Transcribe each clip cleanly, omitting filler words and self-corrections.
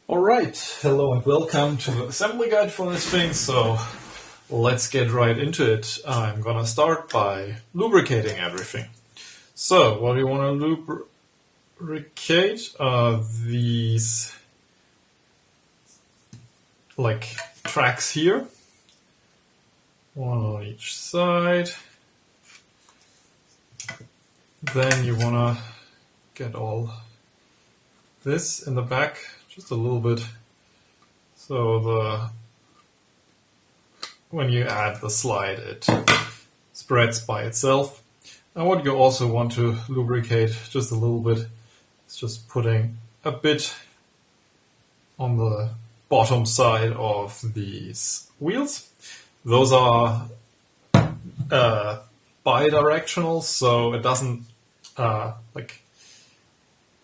Alright, hello and welcome to the assembly guide for this thing. So let's get right into it. I'm gonna start by lubricating everything. So what we want to lubricate are these like tracks here, one on each side. Then you want to get all this in the back just a little bit, so when you add the slide it spreads by itself. And what you also want to lubricate just a little bit is just putting a bit on the bottom side of these wheels. Those are bidirectional, so it doesn't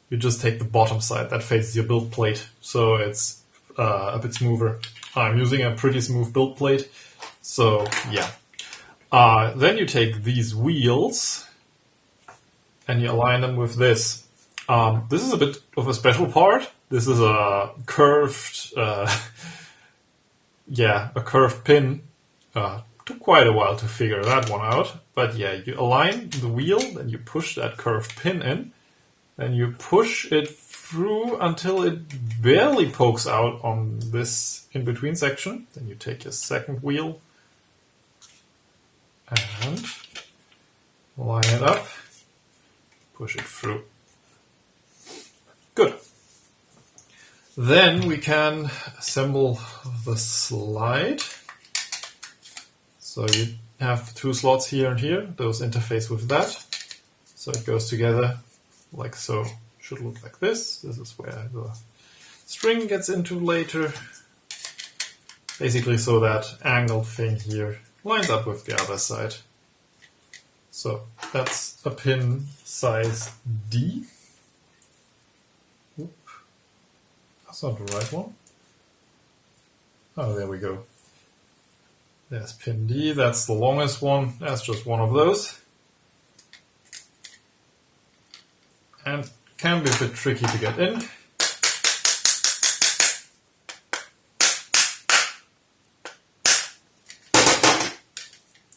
you just take the bottom side that faces your build plate, so it's a bit smoother. I'm using a pretty smooth build plate, so yeah. Then you take these wheels and you align them with this. This is a bit of a special part. This is a curved, a curved pin. Took quite a while to figure that one out, but yeah, you align the wheel, then you push that curved pin in, then you push it through until it barely pokes out on this in-between section. Then you take your second wheel and line it up, push it through. Good. Then we can assemble the slide. So you have two slots here and here, those interface with that. So it goes together like so. Should look like this. This is where the string gets into later. Basically so that angled thing here lines up with the other side. So that's a pin size D. Oop. That's not the right one. Oh, there we go. There's pin D, that's the longest one. That's just one of those. And can be a bit tricky to get in.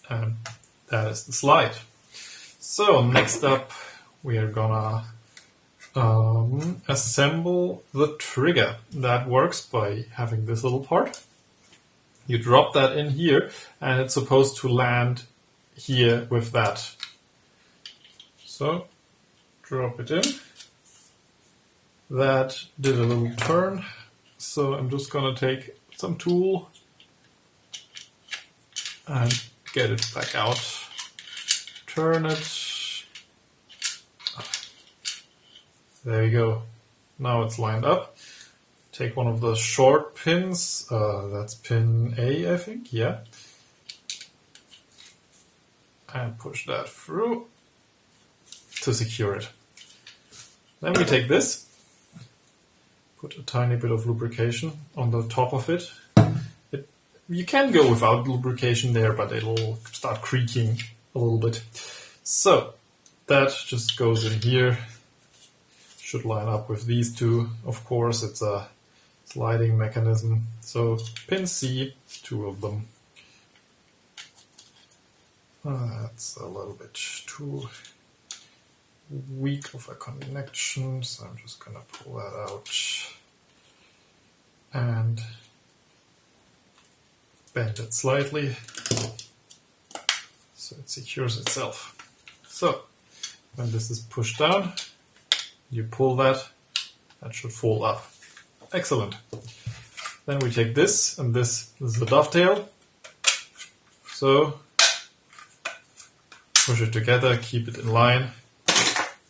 And that is the slide. So next up we are gonna assemble the trigger. That works by having this little part. You drop that in here and it's supposed to land here with that. So drop it in. That did a little turn, so I'm just gonna take some tool and get it back out. Turn it. There you go. Now it's lined up. Take one of the short pins. That's pin A, I think. Yeah. And push that through to secure it. Then we take this. Put a tiny bit of lubrication on the top of it. You can go without lubrication there, but it'll start creaking a little bit. So that just goes in here. Should line up with these two. Of course, it's a sliding mechanism. So pin C, two of them. That's a little bit too weak of a connection, so I'm just gonna pull that out and bend it slightly so it secures itself. So when this is pushed down, you pull that should fall up. Excellent. Then we take this, and this is the dovetail. So push it together, keep it in line.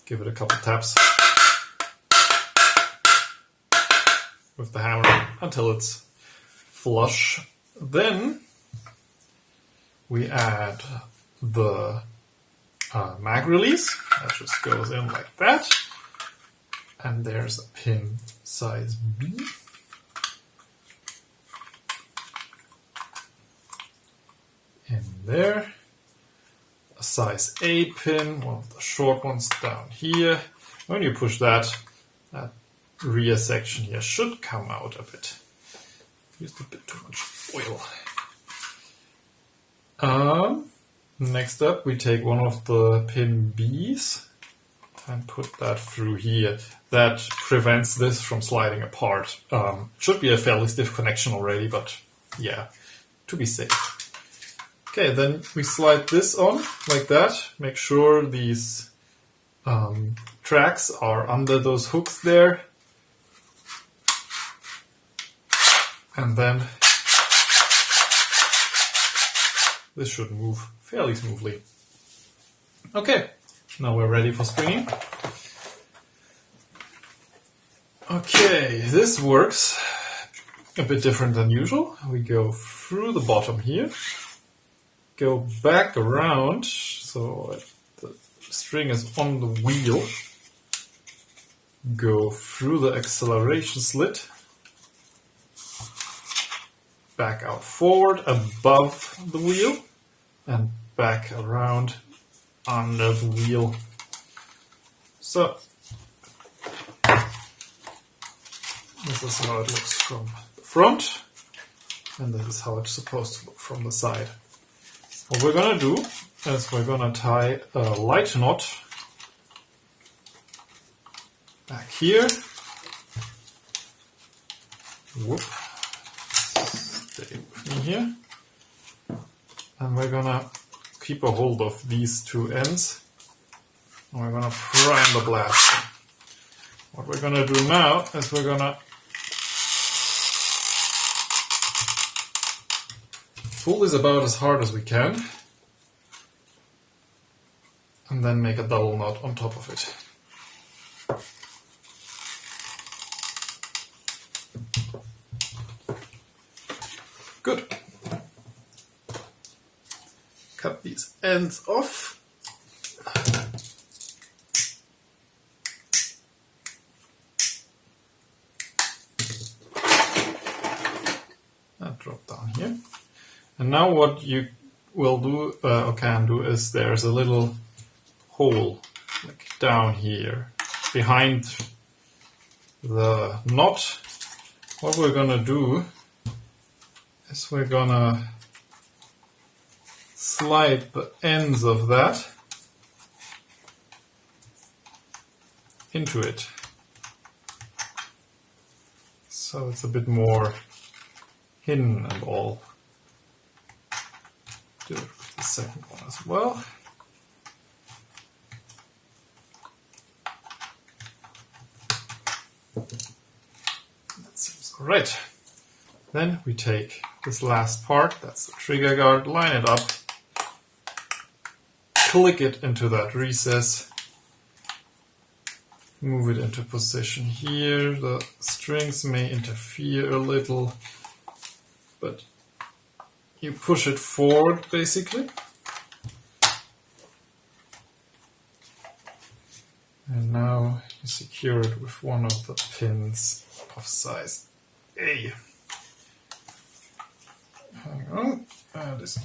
Give it a couple taps with the hammer until it's flush. Then we add the mag release. That just goes in like that. And there's a pin size B. In there. A size A pin, one of the short ones down here. When you push that rear section here should come out a bit. Used a bit too much oil. Next up, we take one of the pin Bs and put that through here. That prevents this from sliding apart. Should be a fairly stiff connection already, but yeah, to be safe. Okay, then we slide this on like that. Make sure these tracks are under those hooks there. And then this should move fairly smoothly. Okay, now we're ready for springing. Okay, this works a bit different than usual. We go through the bottom here, go back around so the string is on the wheel, go through the acceleration slit, back out forward above the wheel, and back around under the wheel. So this is how it looks from the front, and this is how it's supposed to look from the side. What we're going to do is we're going to tie a light knot back here. Whoop. Stay with me here. And we're going to keep a hold of these two ends. And we're going to prime the blast. What we're going to do now is we're going to pull this about as hard as we can. And then make a double knot on top of it. Good. Cut these ends off. And drop down here. And now what you will do, or can do, is there's a little hole like down here behind the knot. What we're gonna do is we're gonna slide the ends of that into it, so it's a bit more hidden and all. Do it with the second one as well. That seems alright. Then we take this last part, that's the trigger guard, line it up, click it into that recess, move it into position here. The strings may interfere a little, but you push it forward basically. And now you secure it with one of the pins of size A. Hang on, this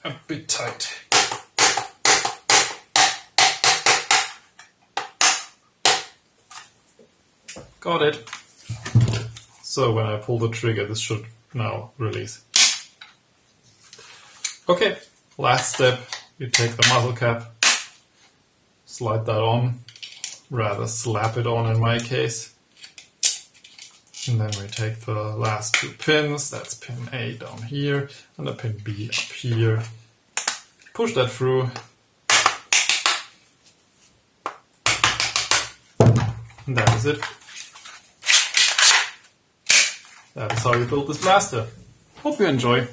a bit tight. Got it. So when I pull the trigger, this should now release. Okay, last step, you take the muzzle cap, slide that on, rather slap it on in my case. And then we take the last two pins, that's pin A down here and the pin B up here. Push that through. And that is it. That is how you build this blaster. Hope you enjoy.